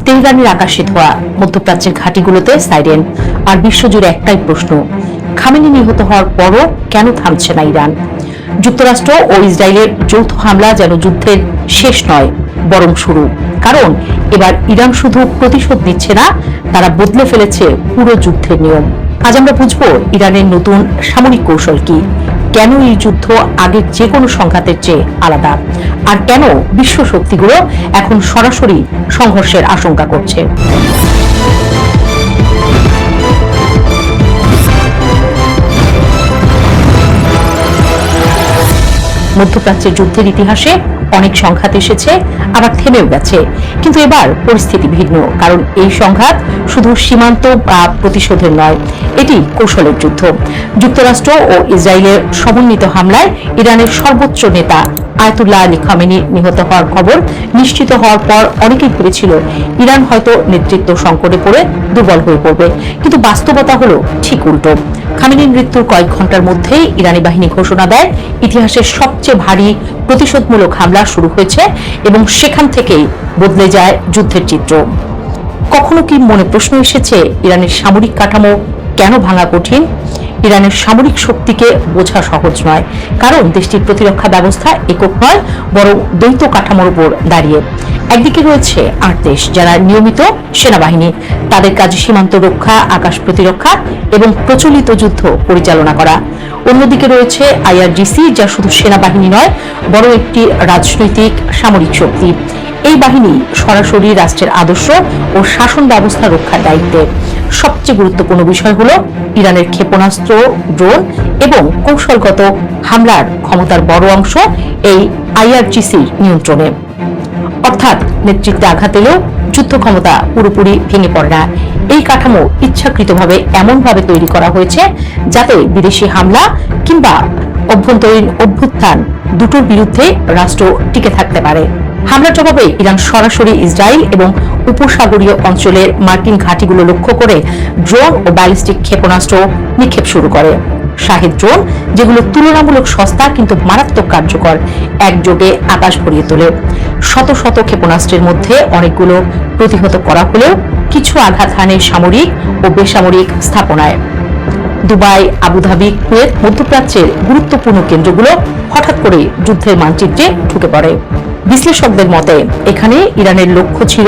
তেহরানের আকাশে ধোয়া, মধ্যপ্রাচ্যের ঘাঁটিগুলোতে সাইরেন, আর বিশ্বজুড়ে একটাই প্রশ্ন, খামেনি নিহত হওয়ার পরও কেন থামছে না ইরান? যুক্তরাষ্ট্র ও ইসরায়েলের যৌথ হামলা যেন যুদ্ধের শেষ নয়, বরং শুরু। কারণ এবার ইরান শুধু প্রতিশোধ নিচ্ছে না, তারা বদলে ফেলেছে পুরো যুদ্ধের নিয়ম। আজ আমরা বুঝবো ইরানের নতুন সামরিক কৌশল কি, কেন এই যুদ্ধ আগের যে কোনো সংঘাতের চেয়ে আলাদা, আর কেন বিশ্ব শক্তিগুলো এখন সরাসরি সংঘর্ষের আশঙ্কা করছে। মধ্যপ্রাচ্যের যুদ্ধের ইতিহাসে অনেক সংঘাত এসেছে, আবার থেমেও গেছে, কিন্তু এবার পরিস্থিতি ভিন্ন। কারণ এই সংঘাত শুধু সীমান্ত বা প্রতিশোধের নয়, এটি কৌশলের যুদ্ধ। যুক্তরাষ্ট্র ও ইসরায়েলের সমন্বিত হামলায় ইরানের সর্বোচ্চ নেতা আয়াতুল্লাহ আলী খামেনি নিহত হওয়ার খবর নিশ্চিত হওয়ার পর অনেকেই ভেবেছিল ইরান হয়তো নেতৃত্ব সংকটে পড়ে দুর্বল হয়ে পড়বে, কিন্তু বাস্তবতা হলো ঠিক উল্টো। খামেনির মৃত্যুর কয়েক ঘন্টার মধ্যেই ইরানি বাহিনী ঘোষণা দেয় ইতিহাসের সবচেয়ে ভারী প্রতিশোধমূলক হামলা শুরু হয়েছে, এবং সেখান থেকেই বদলে যায় যুদ্ধের চিত্র। কখনো কি মনে প্রশ্ন এসেছে ইরানের সামরিক কাঠামো কেন ভাঙা কঠিন? ইরানের সামরিক শক্তিকে বোঝা সহজ নয়, কারণ দেশটির প্রতিরক্ষা ব্যবস্থা একক নয়, বরং দ্বৈত কাঠামোর উপর দাঁড়িয়ে। একদিকে রয়েছে ৮ দেশ যারা নিয়মিত সেনাবাহিনী, তাদের কাজ সীমান্ত রক্ষা, আকাশ প্রতিরক্ষা এবং প্রচলিত যুদ্ধ পরিচালনা করা। অন্যদিকে রয়েছে আইআরজিসি, যা শুধু সেনাবাহিনী নয়, বড় একটি রাজনৈতিক সামরিক শক্তি। এই বাহিনী সরাসরি রাষ্ট্রের আদর্শ ও শাসন ব্যবস্থা রক্ষার দায়িত্বে। সবচেয়ে গুরুত্বপূর্ণ বিষয় হলো ইরানের ক্ষেপণাস্ত্র, ড্রোন এবং কৌশলগত হামলার ক্ষমতার বড় অংশ এই আইআরজিসির নিয়ন্ত্রণে। অর্থাৎ নেতৃত্বে আঘাত এলেও যুদ্ধ ক্ষমতা পুরোপুরি ভেঙে পড়ে না। এই কাঠামো ইচ্ছাকৃতভাবে এমনভাবে তৈরি করা হয়েছে যাতে বিদেশি হামলা কিংবা অভ্যন্তরীণ অভ্যুত্থান দুটোর বিরুদ্ধে রাষ্ট্র টিকে থাকতে পারে। হামলার জবাবে ইরান সরাসরি ইসরায়েল এবং উপসাগরীয় অঞ্চলের মার্কিন ঘাঁটিগুলো লক্ষ্য করে ড্রোন ও ব্যালিস্টিক ক্ষেপণাস্ত্র নিক্ষেপ শুরু করে। শাহেদ ড্রোন, যেগুলো তুলনামূলক সস্তা কিন্তু মারাত্মক কার্যকর, একযোগে আকাশ ভরিয়ে তোলে। শত শত ক্ষেপণাস্ত্রের মধ্যে অনেকগুলো প্রতিহত করা হলেও কিছু আঘাত হানে সামরিক ও বেসামরিক স্থাপনায়। দুবাই, আবুধাবি, কুয়েত, মধ্যপ্রাচ্যের গুরুত্বপূর্ণ কেন্দ্রগুলো হঠাৎ করে যুদ্ধের মানচিত্রে ঢুকে পড়ে। বিশ্লেষকদের মতে এখানে ইরানের লক্ষ্য ছিল